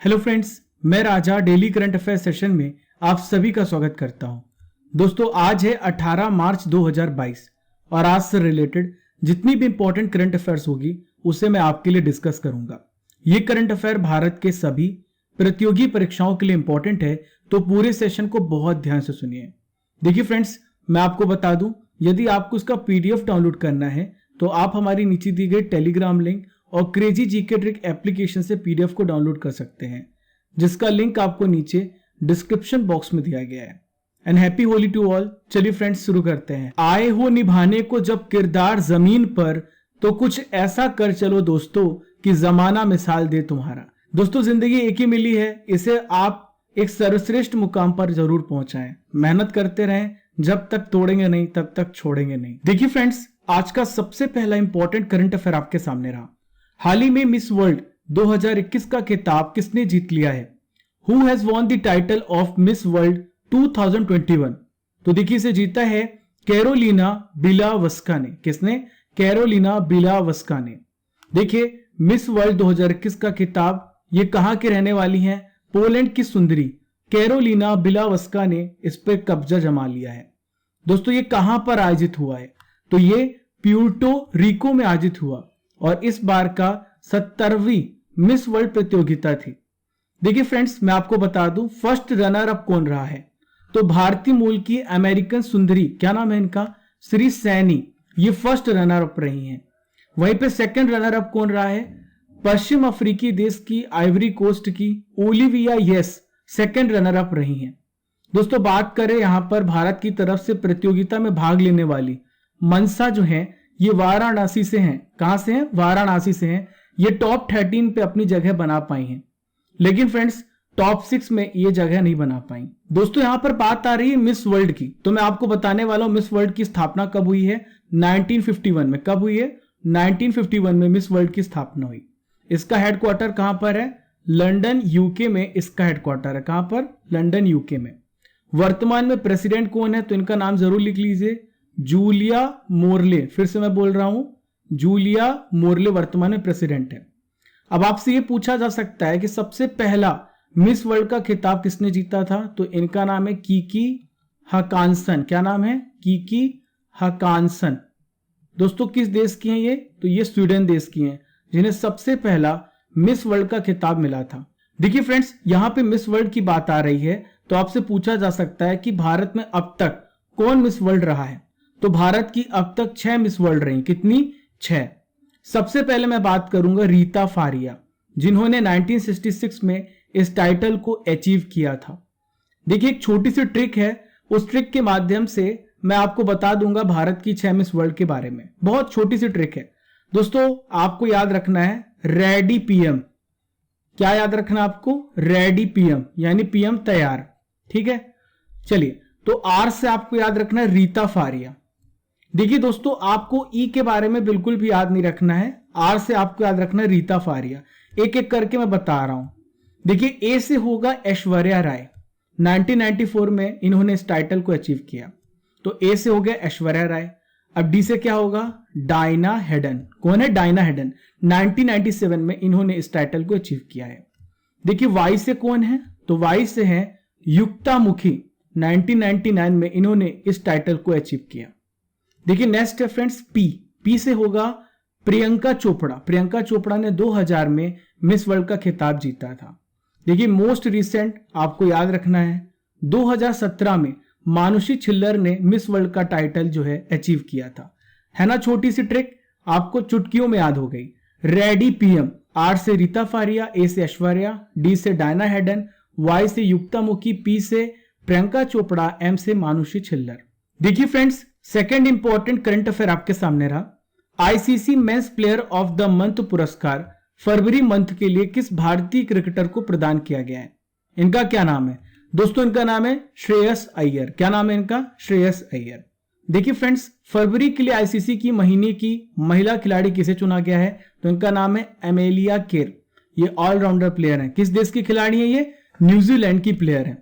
Hello friends, मैं राजा daily current affair session में आप सभी का स्वागत करता हूं। दोस्तों, आज है 18 मार्च 2022 और आज से रिलेटेड जितनी भी इंपॉर्टेंट करंट अफेयर्स होगी उसे मैं आपके लिए डिस्कस करूंगा। ये करंट अफेयर भारत के सभी प्रतियोगी परीक्षाओं के लिए इंपॉर्टेंट है, तो पूरे सेशन को बहुत ध्यान से सुनिए। देखिए फ्रेंड्स, मैं आपको बता दूं, यदि आपको इसका पीडीएफ डाउनलोड करना है तो आप हमारी नीचे दी गई टेलीग्राम लिंक और क्रेजी जीके ट्रिक एप्लीकेशन से पीडीएफ को डाउनलोड कर सकते हैं, जिसका लिंक आपको नीचे डिस्क्रिप्शन बॉक्स में दिया गया है। And happy Holi to all. चलिए फ्रेंड्स, शुरू करते हैं। आए हो निभाने को जब किरदार जमीन पर, तो कुछ ऐसा कर चलो दोस्तों कि जमाना मिसाल दे तुम्हारा। दोस्तों, जिंदगी एक ही मिली है, इसे आप एक सर्वश्रेष्ठ मुकाम पर जरूर पहुंचाएं। मेहनत करते रहें, जब तक तोड़ेंगे नहीं तब तक छोड़ेंगे नहीं। देखिए फ्रेंड्स, आज का सबसे पहला इंपॉर्टेंट करंट अफेयर आपके सामने रहा। हाल ही में मिस वर्ल्ड 2021 का खिताब किसने जीत लिया है? Who has won the title of Miss World 2021? तो देखिए, इसे जीता है कैरोलिना बिलावस्का ने। किसने? कैरोलिना बिलावस्का ने। देखिए, मिस वर्ल्ड 2021 का खिताब ये कहां के रहने वाली हैं? पोलैंड की सुंदरी कैरोलिना बिलावस्का ने इस पर कब्जा जमा लिया है। दोस्तों, ये कहां पर आयोजित हुआ है? तो ये प्यूर्टो रिको में आयोजित हुआ और इस बार का 70वीं मिस वर्ल्ड प्रतियोगिता थी। देखिए फ्रेंड्स, मैं आपको बता दूं, फर्स्ट रनर अप कौन रहा है? तो भारतीय मूल की अमेरिकन सुंदरी, क्या नाम है इनका? श्री सैनी, ये फर्स्ट रनर अप रही हैं। वहीं पे सेकंड रनर अप कौन रहा है? पश्चिम अफ्रीकी देश की आइवरी कोस्ट की Olivia yes second runner up रही हैं। दोस्तों, बात करें यहां पर भारत की तरफ से प्रतियोगिता में भाग लेने वाली मनसा जो है, ये वाराणसी से हैं। कहां से हैं? वाराणसी से हैं। ये टॉप 13 पे अपनी जगह बना पाई हैं, लेकिन फ्रेंड्स टॉप 6 में ये जगह नहीं बना पाई। दोस्तों, यहां पर बात आ रही है मिस वर्ल्ड की, तो मैं आपको बताने वाला हूं मिस वर्ल्ड की स्थापना कब हुई है? 1951 में। कब हुई है? 1951 में मिस वर्ल्ड की स्थापना हुई। इसका हेडक्वार्टर कहां पर है? लंदन यूके में इसका हेडक्वार्टर है। कहां पर? लंदन यूके में। वर्तमान में प्रेसिडेंट कौन है? तो इनका नाम जरूर लिख लीजिए, जूलिया मोरले। फिर से मैं बोल रहा हूं, जूलिया मोरले वर्तमान में प्रेसिडेंट है। अब आपसे यह पूछा जा सकता है कि सबसे पहला मिस वर्ल्ड का खिताब किसने जीता था? तो इनका नाम है कीकी हकानसन। क्या नाम है? कीकी हकानसन। दोस्तों, किस देश की हैं ये? तो ये स्वीडन देश की हैं, जिन्हें सबसे पहला मिस वर्ल्ड का खिताब मिला था। देखिए फ्रेंड्स, यहां पे मिस वर्ल्ड की बात आ रही है, तो आपसे पूछा जा सकता है कि भारत में अब तक कौन मिस वर्ल्ड रहा है? तो भारत की अब तक 6 मिस वर्ल्ड रही। कितनी? 6। सबसे पहले मैं बात करूंगा रीता फारिया, जिन्होंने 1966 में इस टाइटल को अचीव किया था। देखिए, एक छोटी सी ट्रिक है, उस ट्रिक के माध्यम से मैं आपको बता दूंगा भारत की 6 मिस वर्ल्ड के बारे में। बहुत छोटी सी ट्रिक है दोस्तों, आपको याद रखना है रेडी पीएम। क्या याद रखना आपको? रेडी पीएम, यानी पीएम तैयार। ठीक है, चलिए, तो आर से आपको याद रखना है रीता फारिया। देखिए दोस्तों, आपको ई के बारे में बिल्कुल भी याद नहीं रखना है, आर से आपको याद रखना है रीता फारिया। एक एक करके मैं बता रहा हूं। देखिए, ए से होगा ऐश्वर्या राय। 1994 में इन्होंने इस टाइटल को अचीव किया, तो ए से हो गया ऐश्वर्या राय। अब डी से क्या होगा? Diana Hayden. कौन है? Diana Hayden. 1997 में इन्होंने इस टाइटल को अचीव किया है। देखिए, वाई से कौन है? तो वाई से है युक्ता मुखी। 1999 में इन्होंने इस टाइटल को अचीव किया। देखिए, नेक्स्ट है फ्रेंड्स पी। पी से होगा प्रियंका चोपड़ा। प्रियंका चोपड़ा ने 2000 में मिस वर्ल्ड का खिताब जीता था। देखिए, मोस्ट रिसेंट आपको याद रखना है, 2017 में मानुषी छिल्लर ने मिस वर्ल्ड का टाइटल जो है अचीव किया था। है ना छोटी सी ट्रिक, आपको चुटकियों में याद हो गई। रेडी पीएम, आर से रीता फारिया, ए से ऐश्वर्या, डी से डायना हेडन, वाई से युक्ता मुखी, पी से प्रियंका चोपड़ा, एम से मानुषी छिल्लर। देखिए friends, second important current affair आपके सामने रहा। ICC men's player of the month पुरस्कार फरवरी मंथ के लिए किस भारतीय क्रिकेटर को प्रदान किया गया है? इनका क्या नाम है? दोस्तों, इनका नाम है श्रेयस अय्यर। क्या नाम है इनका? श्रेयस अय्यर। देखिए फ्रेंड्स, फरवरी के लिए आईसीसी की महीने की महिला खिलाड़ी किसे चुना गया है? तो इनका नाम है एमेलिया केर। ये ऑलराउंडर प्लेयर है। किस देश की खिलाड़ी है ये? न्यूजीलैंड की प्लेयर है।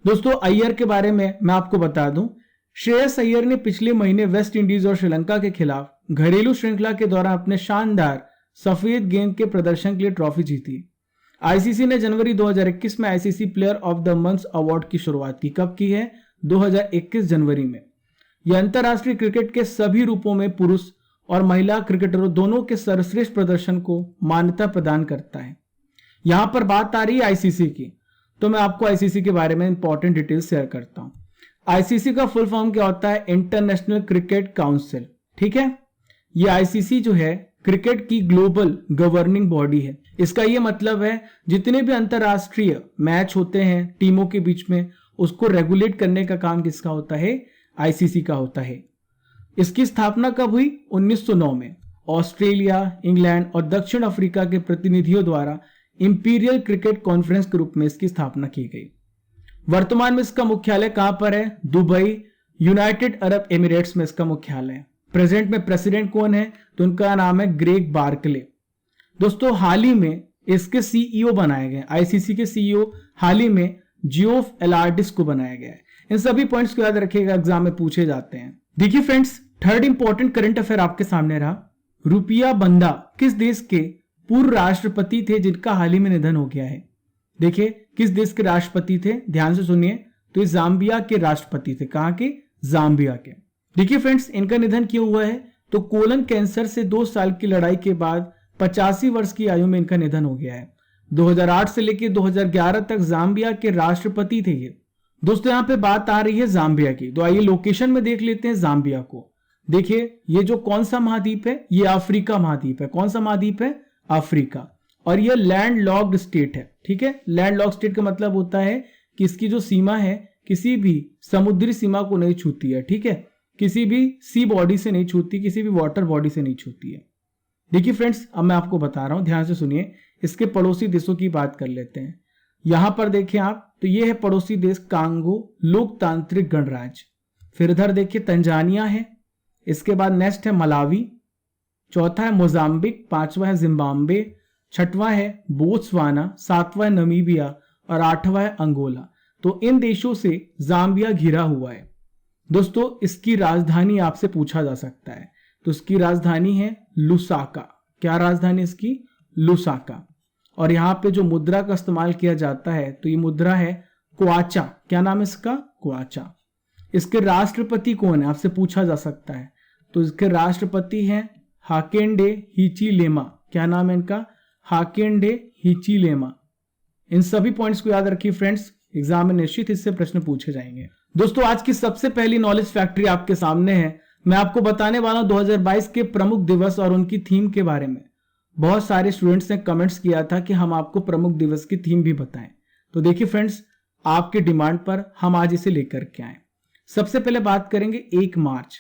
दोस्तों, अय्यर के बारे में मैं आपको बता दूं, श्रेयस अय्यर ने पिछले महीने वेस्ट इंडीज और श्रीलंका के खिलाफ घरेलू श्रृंखला के दौरान अपने शानदार सफेद गेंद के प्रदर्शन के लिए ट्रॉफी जीती। आईसीसी ने जनवरी 2021 में ICC player of the month award की शुरुआत की। कब की है? 2021 जनवरी में। यह अंतरराष्ट्रीय क्रिकेट के सभी रूपों में पुरुष और महिला क्रिकेटरों दोनों के सर्वश्रेष्ठ प्रदर्शन को मान्यता प्रदान करता है। यहां पर बात आ रही है आईसीसी की, तो मैं आपको आईसीसी के बारे में इंपॉर्टेंट डिटेल्स शेयर करता हूं। आईसीसी का फुल फॉर्म क्या होता है? International cricket council. ठीक है, ये आईसीसी जो है क्रिकेट की ग्लोबल गवर्निंग बॉडी है। इसका ये मतलब है जितने भी अंतरराष्ट्रीय मैच होते हैं टीमों के बीच में, उसको रेगुलेट करने का काम किसका होता है? आईसीसी का होता है। इसकी स्थापना कब हुई? 1909 में ऑस्ट्रेलिया, इंग्लैंड और दक्षिण अफ्रीका के प्रतिनिधियों द्वारा इंपीरियल क्रिकेट कॉन्फ्रेंस के रूप में इसकी स्थापना की गई। वर्तमान में इसका मुख्यालय कहां पर है? दुबई, यूनाइटेड अरब एमिरेट्स में इसका मुख्यालय है। प्रेजेंट में प्रेसिडेंट कौन है? तो उनका नाम है ग्रेग बार्कले। दोस्तों हाल ही में इसके सीईओ बनाए गए, आईसीसी के सीईओ हाल ही में जियोफ एलार्डिस को बनाया गया है। इन सभी पॉइंट्स को याद रखिएगा, एग्जाम में पूछे जाते हैं। देखिए friends, third important current affair आपके सामने रहा। रुपिया बंदा किस देश के पूर्व राष्ट्रपति थे जिनका हाल ही में निधन हो गया है? देखिए किस देश के राष्ट्रपति थे, ध्यान से सुनिए। तो ये जाम्बिया के राष्ट्रपति थे। कहां के? जाम्बिया के। देखिए फ्रेंड्स, इनका निधन क्यों हुआ है? तो कोलन कैंसर से 2 साल की लड़ाई के बाद 85 वर्ष की आयु में इनका निधन हो गया है। 2008 से लेकर 2011 तक जाम्बिया के राष्ट्रपति थे ये। दोस्तों यहाँ पे बात आ रही है जाम्बिया की, तो आइए लोकेशन में देख लेते हैं जाम्बिया को। देखिए ये जो कौन सा महाद्वीप है? ये अफ्रीका महाद्वीप है। कौन सा महाद्वीप है? अफ्रीका। और ये लैंड लॉक्ड स्टेट है। ठीक है, लैंड लॉक्ड स्टेट का मतलब होता है कि इसकी जो सीमा है किसी भी समुद्री सीमा को नहीं छूती है। ठीक है, किसी भी सी बॉडी से नहीं छूती, किसी भी वाटर बॉडी से नहीं छूती है। देखिए फ्रेंड्स, अब मैं आपको बता रहा हूं, ध्यान से सुनिए। इसके पड़ोसी देशों की बात कर लेते हैं। यहां पर देखें आप, तो ये है पड़ोसी देश कांगो लोकतांत्रिक गणराज्य। फिर इधर देखिए तंजानिया है, इसके बाद नेक्स्ट है मलावी, चौथा है मोजाम्बिक, पांचवा है जिम्बाब्वे, छठवां है बोत्सवाना, सातवां है नमीबिया और आठवां है अंगोला। तो इन देशों से जाम्बिया घिरा हुआ है। दोस्तों इसकी राजधानी आपसे पूछा जा सकता है, तो इसकी राजधानी है लुसाका। क्या राजधानी इसकी? लुसाका। और यहां पे जो मुद्रा का इस्तेमाल किया जाता है, तो ये मुद्रा है क्वाचा। क्या नाम है इसका? क्वाचा। इसके राष्ट्रपति कौन है? आपसे पूछा जा सकता है। तो इसके राष्ट्रपति हैं हाकेंडे हिचिलेमा। क्या नाम है इनका? Hakainde Hichilema. इन सभी पॉइंट्स को याद रखिए फ्रेंड्स, एग्जाम में निश्चित इससे प्रश्न पूछे जाएंगे। दोस्तों आज की सबसे पहली नॉलेज फैक्ट्री आपके सामने है। मैं आपको बताने वाला हूं 2022 के प्रमुख दिवस और उनकी थीम के बारे में। बहुत सारे स्टूडेंट्स ने कमेंट्स किया था कि हम आपको प्रमुख दिवस की थीम भी बताएं। तो देखिए फ्रेंड्स, आपके डिमांड पर हम आज इसे लेकर के आए। सबसे पहले बात करेंगे 1 मार्च।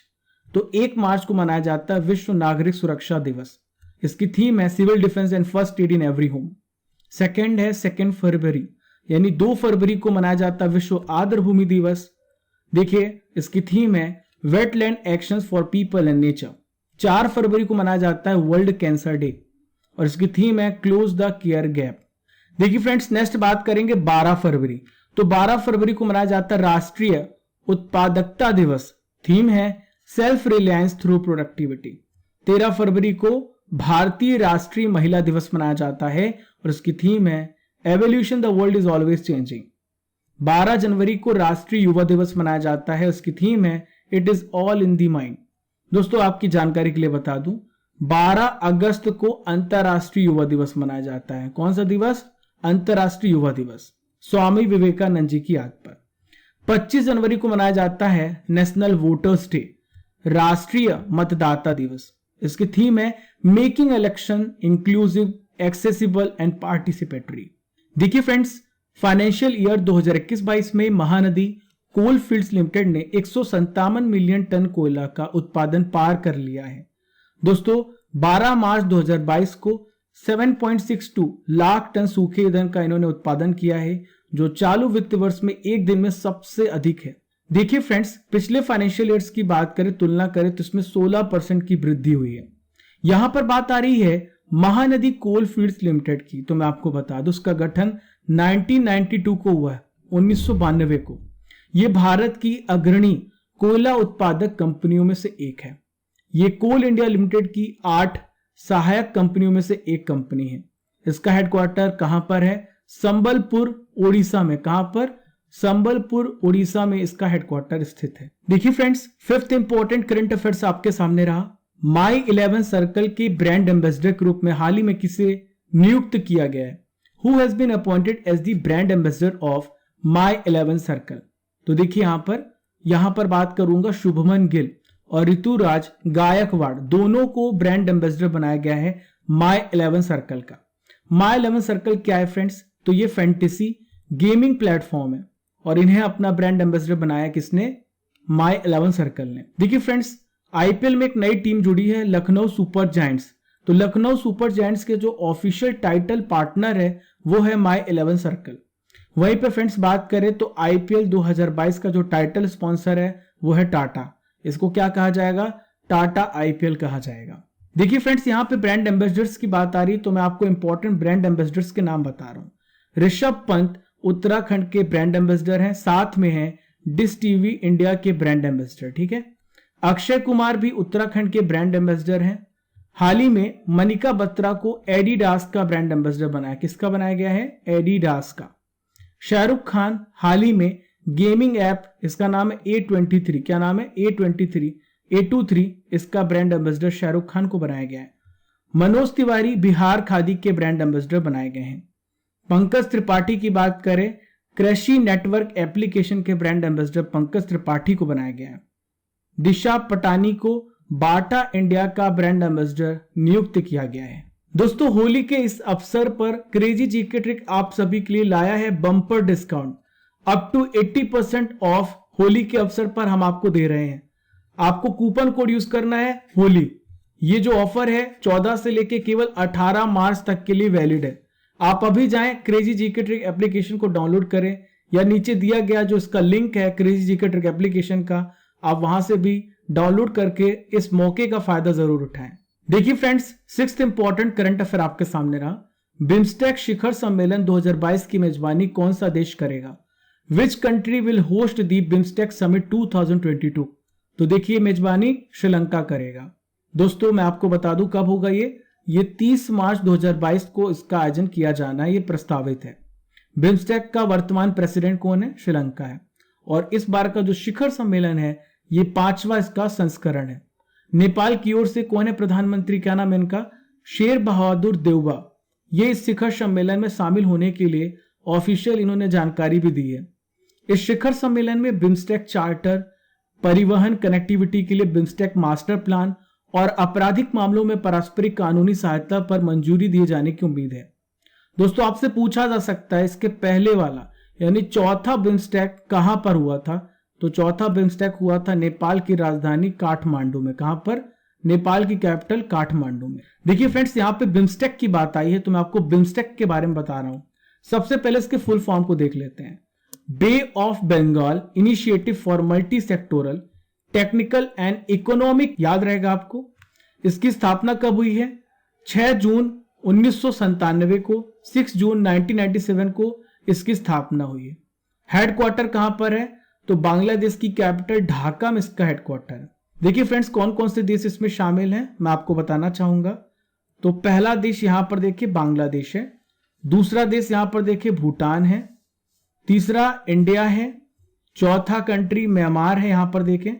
तो 1 मार्च को मनाया जाता है विश्व नागरिक सुरक्षा दिवस। इसकी थीम है civil defence and first aid in every home. Second है 2 फरवरी, यानी 2 फरवरी को मनाया जाता है विश्व आर्द्र भूमि दिवस। देखिए इसकी थीम है wetland actions for people and nature. 4 फरवरी को मनाया जाता है वर्ल्ड कैंसर डे और इसकी थीम है क्लोज द केयर गैप। देखिए फ्रेंड्स, नेक्स्ट बात करेंगे 12 फरवरी। तो 12 फरवरी को मनाया जाता है राष्ट्रीय उत्पादकता दिवस। थीम है सेल्फ रिलायंस थ्रू प्रोडक्टिविटी। 13 फरवरी को भारतीय राष्ट्रीय महिला दिवस मनाया जाता है और इसकी थीम है evolution the world is always changing. 12 जनवरी को राष्ट्रीय युवा दिवस मनाया जाता है, उसकी थीम है it is all in the mind. दोस्तों आपकी जानकारी के लिए बता दूं, 12 अगस्त को अंतरराष्ट्रीय युवा दिवस मनाया जाता है। कौन सा दिवस? अंतरराष्ट्रीय युवा दिवस, स्वामी विवेकानंद जी की याद पर। 25 जनवरी को मनाया जाता है नेशनल वोटर्स डे, राष्ट्रीय मतदाता दिवस। इसकी थीम है making election inclusive, accessible and participatory. देखिए फ्रेंड्स, फाइनेंशियल ईयर 2021-22 में महानदी कोल फील्ड्स लिमिटेड ने 157 मिलियन टन कोयला का उत्पादन पार कर लिया है। दोस्तों 12 मार्च 2022 को 7.62 लाख टन सूखे ईंधन का इन्होंने उत्पादन किया है, जो चालू वित्त वर्ष में एक दिन में सबसे अधिक है। देखिए फ्रेंड्स, पिछले फाइनेंशियल ईयर्स की बात करें, तुलना करें तो इसमें 16% की वृद्धि हुई है। यहां पर बात आ रही है महानदी कोल फील्ड्स लिमिटेड की। तो मैं आपको बता दूं, उसका गठन 1992 को हुआ है, 1992 को। यह भारत की अग्रणी कोयला उत्पादक कंपनियों में से एक है। यह कोल इंडिया लिमिटेड की 8 सहायक कंपनियों में से एक कंपनी है। इसका हेडक्वार्टर कहां पर है? संबलपुर उड़ीसा में। कहां पर? संबलपुर उड़ीसा में इसका हेडक्वार्टर स्थित है। देखिए friends, fifth important current affairs आपके सामने रहा। माई 11 सर्कल के ब्रांड एम्बेसडर के रूप में हाल ही में किसे नियुक्त किया गया है? Who has been appointed as the brand ambassador of my 11 circle? तो देखिए यहां पर बात करूंगा शुभमन गिल और ऋतुराज गायकवाड़, दोनों को ब्रांड एम्बेसडर बनाया गया है माई 11 सर्कल का। माई 11 सर्कल क्या है फ्रेंड्स? तो ये फैंटेसी गेमिंग प्लेटफॉर्म है और इन्हें अपना ब्रांड एम्बेसडर बनाया किसने? माई 11 सर्कल ने। देखिए फ्रेंड्स, आईपीएल में एक नई टीम जुड़ी है, लखनऊ सुपर जायंट्स। तो लखनऊ सुपर जायंट्स के जो ऑफिशियल टाइटल पार्टनर है वो है माई 11 सर्कल। वहीं पे फ्रेंड्स बात करें तो आईपीएल 2022 का जो टाइटल स्पॉन्सर है वो है टाटा। इसको क्या कहा जाएगा? टाटा आईपीएल कहा जाएगा। देखिए फ्रेंड्स, यहाँ पे ब्रांड एम्बेसडर्स की बात आ रही है तो मैं आपको इंपॉर्टेंट ब्रांड एम्बेसडर्स के नाम बता रहा हूं। ऋषभ पंत उत्तराखंड के ब्रांड एम्बेसडर हैं, साथ में है डिश टीवी इंडिया के ब्रांड एम्बेसडर। ठीक है, अक्षय कुमार भी उत्तराखंड के ब्रांड एम्बेसडर हैं। हाल ही में मनिका बत्रा को एडिडास का ब्रांड एम्बेसडर बनाया। किसका बनाया गया है? एडिडास का। शाहरुख खान हाल ही में गेमिंग ऐप, इसका नाम है A23। क्या नाम है? A23 इसका ब्रांड एम्बेसडर शाहरुख खान को बनाया गया है। मनोज तिवारी बिहार खादी के ब्रांड एम्बेसडर बनाए गए हैं। पंकज त्रिपाठी की बात करें, कृषि नेटवर्क एप्लीकेशन के ब्रांड एम्बेसडर पंकज त्रिपाठी को बनाया गया है। दिशा पटानी को बाटा इंडिया का ब्रांड एम्बेसडर नियुक्त किया गया है। दोस्तों, होली के इस अवसर पर क्रेजी जीके ट्रिक आप सभी के लिए लाया है bumper discount. Up to 80% off Holi के अवसर पर हम आपको दे रहे हैं। आपको कूपन कोड यूज करना है होली। ये जो ऑफर है 14 से लेके केवल 18 मार्च तक के लिए वैलिड है। आप अभी जाएं, क्रेजी जीके ट्रिक एप्लीकेशन को डाउनलोड करें या नीचे दिया गया जो इसका लिंक है क्रेजी जीके ट्रिक एप्लीकेशन का, आप वहां से भी डाउनलोड करके इस मौके का फायदा जरूर उठाएं। देखिए friends, sixth important current affair आपके सामने रहा। बिम्स्टेक शिखर सम्मेलन 2022 की मेजबानी कौन सा देश करेगा? Which country will host the BIMSTEC summit 2022? तो देखिए, मेजबानी श्रीलंका करेगा। दोस्तों, मैं आपको बता दूं कब होगा ये 30 मार्च 2022 को इसका आयोजन किया जाना है, ये प्रस्तावित है। बिम्स्टेक का वर्तमान प्रेसिडेंट कौन है? श्रीलंका है। और इस बार का जो शिखर सम्मेलन है ये 5वां इसका संस्करण है। नेपाल की ओर से कौन है प्रधानमंत्री? क्या नाम है इनका? शेर बहादुर देउबा। ये इस शिखर सम्मेलन में शामिल होने के लिए ऑफिशियल इन्होंने जानकारी भी दी है। इस शिखर सम्मेलन में बिम्स्टेक चार्टर, परिवहन कनेक्टिविटी के लिए बिम्स्टेक मास्टर प्लान और आपराधिक मामलों में पारस्परिक कानूनी सहायता पर मंजूरी दिए जाने की उम्मीद है। दोस्तों, आपसे पूछा जा सकता है इसके पहले वाला यानी चौथा बिम्स्टेक कहां पर हुआ था? तो चौथा बिम्स्टेक हुआ था नेपाल की राजधानी काठमांडू में। कहां पर? नेपाल की कैपिटल काठमांडू में। देखिए फ्रेंड्स, यहाँ पे बिम्स्टेक की बात आई है तो मैं आपको बिम्स्टेक के बारे में बता रहा हूं। सबसे पहले इसके फुल फॉर्म को देख लेते हैं। Bay of Bengal initiative for multi sectoral technical and economic, याद रहेगा आपको। इसकी स्थापना कब हुई है? 6 जून 1997 को, 6 जून 1997 को इसकी स्थापना हुई है। हेडक्वार्टर कहां पर है? तो बांग्लादेश की कैपिटल ढाका में इसका हेडक्वार्टर है। देखिए फ्रेंड्स, कौन कौन से देश इसमें शामिल हैं मैं आपको बताना चाहूंगा। तो पहला देश यहां पर देखिए बांग्लादेश है, दूसरा देश यहां पर देखिए भूटान है, तीसरा इंडिया है, चौथा कंट्री म्यांमार है यहां पर देखें,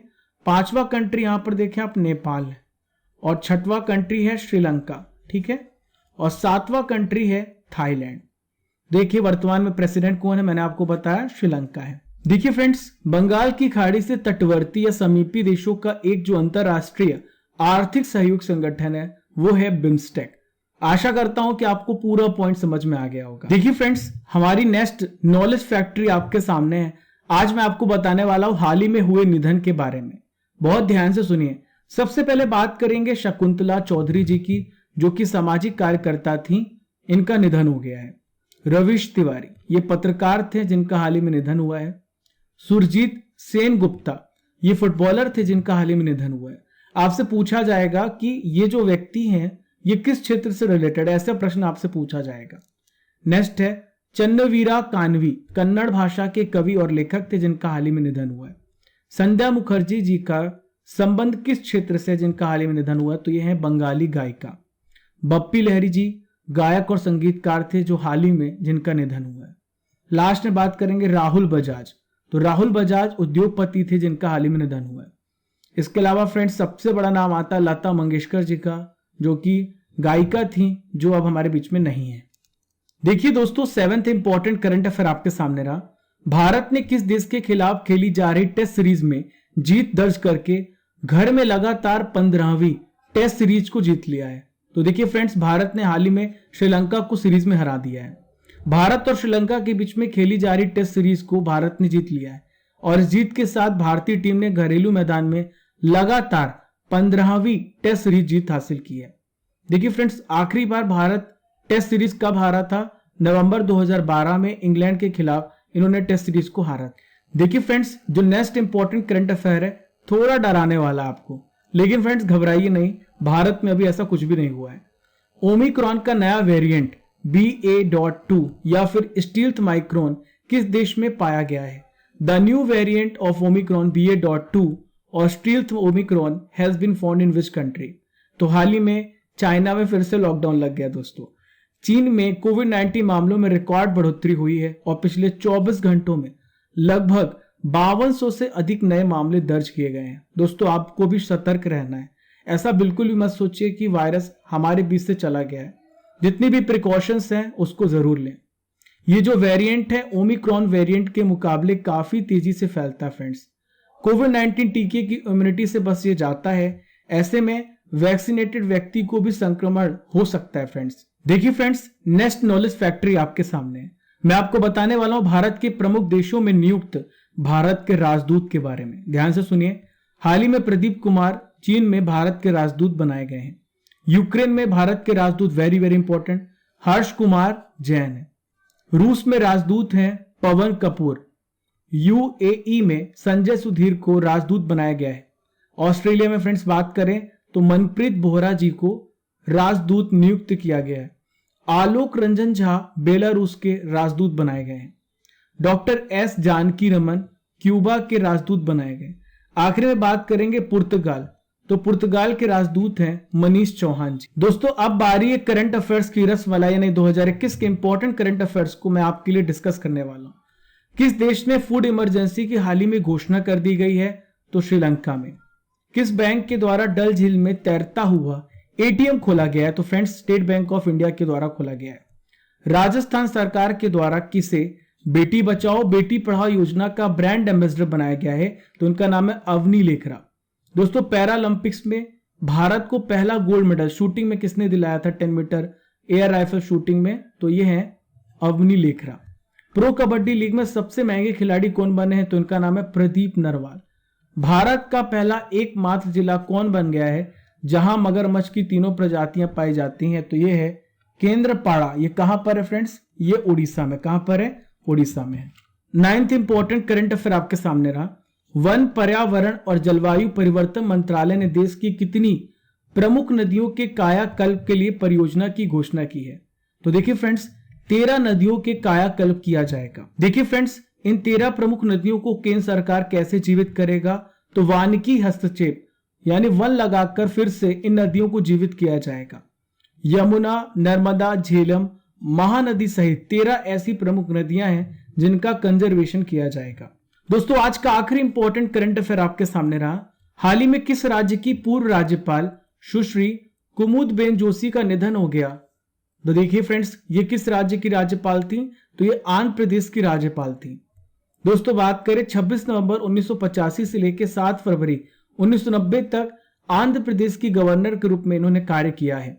पांचवा कंट्री यहां पर देखें आप नेपाल है, और छठवां कंट्री है श्रीलंका। ठीक है, और सातवां कंट्री है थाईलैंड। देखिए वर्तमान में प्रेसिडेंट कौन है? मैंने आपको बताया श्रीलंका है। देखिए फ्रेंड्स, बंगाल की खाड़ी से तटवर्ती या समीपी देशों का एक जो अंतरराष्ट्रीय आर्थिक सहयोग संगठन है वो है बिम्स्टेक। आशा करता हूं कि आपको पूरा पॉइंट समझ में आ गया होगा। देखिए फ्रेंड्स, हमारी नेक्स्ट नॉलेज फैक्ट्री आपके सामने है। आज मैं आपको बताने वाला हूं हाल ही में हुए निधन के बारे में। बहुत ध्यान से सुनिए। सबसे पहले बात करेंगे शकुंतला चौधरी जी की, जो कि सामाजिक कार्यकर्ता थी। इनका निधन हो गया है। रवीश तिवारी, ये पत्रकार थे जिनका हाल ही में निधन हुआ है। सुरजीत सेन गुप्ता, ये फुटबॉलर थे जिनका हाल ही में निधन हुआ है। आपसे पूछा जाएगा कि ये जो व्यक्ति हैं ये किस क्षेत्र से रिलेटेड है, ऐसा प्रश्न आपसे पूछा जाएगा। नेक्स्ट है चन्नवीरा कान्वी, कन्नड़ भाषा के कवि और लेखक थे जिनका हाल ही में निधन हुआ है। संध्या मुखर्जी जी का संबंध किस क्षेत्र से जिनका हाल ही में निधन हुआ है? तो ये है बंगाली गायिका। बप्पी लहरी जी गायक और संगीतकार थे जो हाल ही में जिनका निधन हुआ है। लास्ट में बात करेंगे राहुल बजाज। तो राहुल बजाज उद्योगपति थे जिनका हाल ही में निधन हुआ है। इसके अलावा फ्रेंड्स सबसे बड़ा नाम आता है लता मंगेशकर जी का, जो कि गायिका थी, जो अब हमारे बीच में नहीं है। देखिए दोस्तों, 7th इंपॉर्टेंट करंट अफेयर आपके सामने रहा। भारत ने किस देश के खिलाफ खेली जा रही टेस्ट सीरीज में जीत दर्ज करके घर में लगातार 15वीं टेस्ट सीरीज को जीत लिया है? तो देखिए फ्रेंड्स, भारत ने हाल ही में श्रीलंका को सीरीज में हरा दिया है। भारत और श्रीलंका के बीच में खेली जा रही टेस्ट सीरीज को भारत ने जीत लिया है और इस जीत के साथ भारतीय टीम ने घरेलू मैदान में लगातार 15वीं टेस्ट सीरीज जीत हासिल की है। देखिए फ्रेंड्स, आखिरी बार भारत टेस्ट सीरीज कब हारा था? नवंबर 2012 में इंग्लैंड के खिलाफ इन्होंने टेस्ट सीरीज को हारा। देखिए फ्रेंड्स, जो नेक्स्ट इंपॉर्टेंट करंट अफेयर है थोड़ा डराने वाला आपको, लेकिन फ्रेंड्स घबराइए नहीं, भारत में अभी ऐसा कुछ भी नहीं हुआ है। ओमिक्रॉन का नया वेरिएंट BA.2 या फिर स्टील्थ माइक्रोन किस देश में पाया गया है? The new variant of Omicron BA.2 और stealth Omicron has been found in which country? तो हाल ही में चाइना में फिर से लॉकडाउन लग गया दोस्तों। चीन में कोविड-19 मामलों में रिकॉर्ड बढ़ोतरी हुई है और पिछले 24 घंटों में लगभग 5200 से अधिक नए मामले दर्ज किए गए हैं। दोस्तों आपको भी सतर्क रहना है, ऐसा बिल्कुल भी मत सोचिए कि वायरस हमारे बीच से चला गया है। जितनी भी प्रिकॉशंस हैं उसको जरूर लें। ये जो वेरिएंट है ओमिक्रॉन वेरिएंट के मुकाबले काफी तेजी से फैलता है फ्रेंड्स। कोविड-19 टीके की इम्यूनिटी से बस ये जाता है, ऐसे में वैक्सीनेटेड व्यक्ति को भी संक्रमण हो सकता है फ्रेंड्स। देखिए फ्रेंड्स, नेक्स्ट नॉलेज फैक्ट्री आपके सामने है। मैं आपको बताने वाला हूं भारत के प्रमुख देशों में नियुक्त भारत के राजदूत के बारे में। ध्यान से सुनिए। हाल ही में प्रदीप कुमार चीन में भारत के राजदूत बनाए गए हैं। यूक्रेन में भारत के राजदूत very very important Harsh Kumar Jain है। रूस में राजदूत हैं पवन कपूर। UAE में संजय सुधीर को राजदूत बनाया गया है। ऑस्ट्रेलिया में फ्रेंड्स बात करें तो मनप्रीत बोहरा जी को राजदूत नियुक्त किया गया है। आलोक रंजन झा बेलारूस के राजदूत बनाए गए हैं। Doctor S Janaki Raman Cuba के राजदूत बनाए गए। आखिर में बात करेंगे पुर्तगाल, तो पुर्तगाल के राजदूत हैं मनीष चौहान जी। दोस्तों अब बारी है करंट अफेयर्स की रसमलाई यानी 2021 के इंपॉर्टेंट करंट अफेयर्स को मैं आपके लिए डिस्कस करने वाला हूं। किस देश में फूड इमरजेंसी की हाल ही में घोषणा कर दी गई है? तो श्रीलंका में। किस बैंक के द्वारा डल झील में तैरता हुआ ATM खोला गया है? तो friends state bank of India के द्वारा खोला गया है। राजस्थान सरकार के द्वारा किसे बेटी बचाओ बेटी पढ़ाओ योजना का ब्रांड एम्बेसडर बनाया गया है? तो उनका नाम है अवनी लेखरा। दोस्तों पैरालंपिक्स में भारत को पहला गोल्ड मेडल शूटिंग में किसने दिलाया था? 10 मीटर एयर राइफल शूटिंग में, तो ये है अवनी लेखरा। प्रो कबड्डी लीग में सबसे महंगे खिलाड़ी कौन बने हैं? तो इनका नाम है प्रदीप नरवाल। भारत का पहला एकमात्र जिला कौन बन गया है जहां मगरमच्छ की तीनों प्रजातियां पाई जाती हैं? तो ये है केंद्रपाड़ा। ये कहां पर है फ्रेंड्स? ये उड़ीसा में। कहां पर है? उड़ीसा में है। 9th इंपॉर्टेंट करंट अफेयर आपके सामने रहा। वन पर्यावरण और जलवायु परिवर्तन मंत्रालय ने देश की कितनी प्रमुख नदियों के कायाकल्प के लिए परियोजना की घोषणा की है? तो देखिए फ्रेंड्स 13 नदियों के कायाकल्प किया जाएगा। देखिए फ्रेंड्स इन 13 प्रमुख नदियों को केंद्र सरकार कैसे जीवित करेगा? तो वानिकी हस्तक्षेप यानी वन लगाकर फिर से इन नदियों को जीवित किया जाएगा। यमुना, नर्मदा, झेलम, महानदी सहित 13 ऐसी प्रमुख नदियां हैं जिनका कंजर्वेशन किया जाएगा। दोस्तों आज का आखिरी इंपॉर्टेंट करंट अफेयर आपके सामने रहा। हाल ही में किस राज्य की पूर्व राज्यपाल सुश्री कुमुदबेन जोशी का निधन हो गया? तो देखिए फ्रेंड्स ये किस राज्य की राज्यपाल थी? तो ये आंध्र प्रदेश की राज्यपाल थी। दोस्तों बात करें 26 नवंबर 1985 से लेकर 7 फरवरी 1990 तक आंध्र प्रदेश की गवर्नर के रूप में इन्होंने कार्य किया है।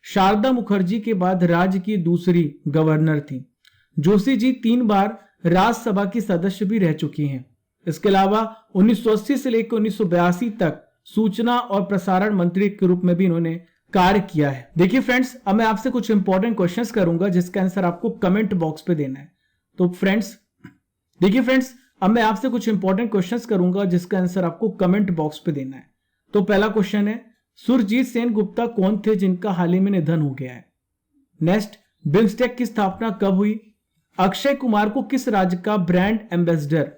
शारदा मुखर्जी के बाद राज्य की दूसरी गवर्नर थी। जोशी जी 3 बार राज्यसभा की सदस्य भी रह चुकी हैं। इसके अलावा 1980 से लेकर 1982 तक सूचना और प्रसारण मंत्री के रूप में भी इन्होंने कार्य किया है। देखिए फ्रेंड्स अब मैं आपसे कुछ इंपॉर्टेंट क्वेश्चंस करूंगा जिसका आंसर आपको कमेंट बॉक्स पे देना है। तो फ्रेंड्स देखिए फ्रेंड्स अब मैं आपसे कुछ इंपॉर्टेंट क्वेश्चंस करूंगा जिसका आंसर आपको कमेंट बॉक्स पे देना है। तो पहला क्वेश्चन है सुरजीत सेन गुप्ता कौन थे जिनका हाल ही में निधन हो गया है? नेक्स्ट बिम्स्टेक की स्थापना कब हुई? अक्षय कुमार को किस राज्य का ब्रांड एम्बेसडर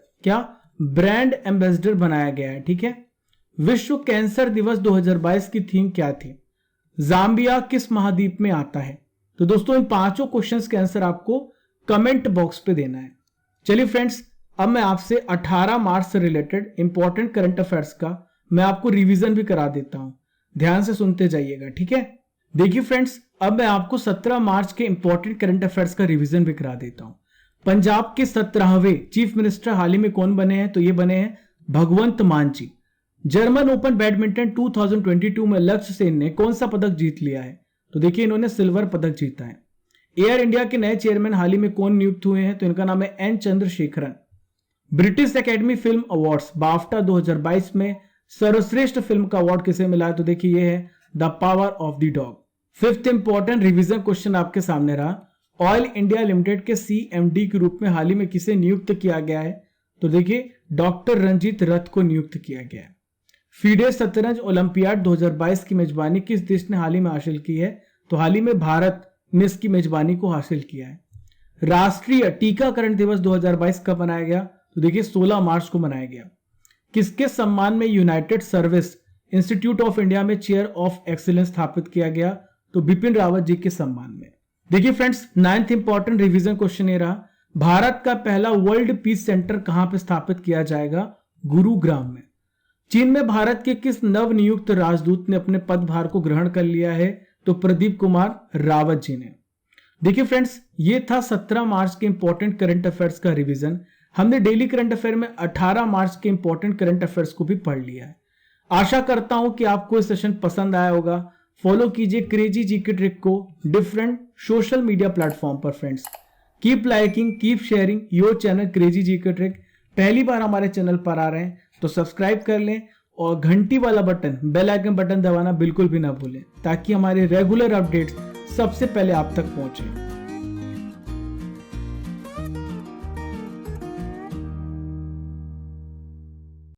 ब्रांड एम्बेसडर बनाया गया है? ठीक है। विश्व कैंसर दिवस 2022 की थीम क्या थी? जाम्बिया किस महाद्वीप में आता है? तो दोस्तों इन पांचों क्वेश्चंस के आंसर आपको कमेंट बॉक्स पे देना है। चलिए फ्रेंड्स, अब मैं आपसे 18 मार्च से रिलेटेड इंपॉर्टेंट करंट अफेयर्स का मैं आपको रिवीजन भी करा देता हूं। ध्यान से सुनते जाइएगा, ठीक है। देखिए फ्रेंड्स, अब मैं आपको 17 मार्च के इंपॉर्टेंट करंट अफेयर्स का रिवीजन भी करा देता हूं। पंजाब के 17वें चीफ मिनिस्टर हाल ही में कौन बने हैं? तो ये बने हैं भगवंत मान जी। जर्मन ओपन बैडमिंटन 2022 में लक्ष्य सेन ने कौन सा पदक जीत लिया है? तो देखिए इन्होंने सिल्वर पदक जीता है। एयर इंडिया के नए चेयरमैन हाल ही में कौन नियुक्त हुए हैं? तो इनका नाम है N Chandrasekaran. British Academy Film Awards BAFTA 2022 में सर्वश्रेष्ठ फिल्म का अवार्ड किसे मिला है? तो देखिए ये है the power of the dog. Fifth important revision question आपके सामने रहा। ऑयल इंडिया लिमिटेड के सीएमडी के रूप में हाल ही में किसे नियुक्त किया गया है? तो देखिए डॉक्टर रंजीत रथ को नियुक्त किया गया है। फीडे शतरंज ओलंपियाड 2022 की मेजबानी किस देश ने हाल ही में हासिल की है? तो हाल ही में भारत ने इसकी मेजबानी को हासिल किया है। राष्ट्रीय टीकाकरण दिवस 2022 कब मनाया गया? तो देखिए 16 मार्च को मनाया गया। किसके सम्मान में United service institute of India में चेयर ऑफ एक्सीलेंस स्थापित किया गया? तो बिपिन रावत जी के सम्मान में। देखिए friends, 9th important revision question ये रहा। भारत का पहला वर्ल्ड पीस सेंटर कहां पर स्थापित किया जाएगा? गुरुग्राम में। चीन में भारत के किस नवनियुक्त राजदूत ने अपने पदभार को ग्रहण कर लिया है? तो प्रदीप कुमार रावत जी ने। देखिए फ्रेंड्स, ये था 17 मार्च के इंपॉर्टेंट करंट अफेयर्स का रिवीजन। हमने डेली करंट अफेयर में 18 मार्च के इंपॉर्टेंट करंट अफेयर्स को भी पढ़ लिया है। आशा करता हूं कि आपको ये सेशन पसंद आया होगा। फॉलो कीजिए क्रेजी जीके ट्रिक को डिफरेंट सोशल मीडिया प्लेटफॉर्म पर friends. Keep liking, keep sharing your channel crazy GK trick. पहली बार हमारे चैनल पर आ रहे हैं तो सब्सक्राइब कर लें और घंटी वाला बटन, बेल आइकन बटन दबाना बिल्कुल भी ना भूलें, ताकि हमारे रेगुलर अपडेट्स सबसे पहले आप तक पहुंचे।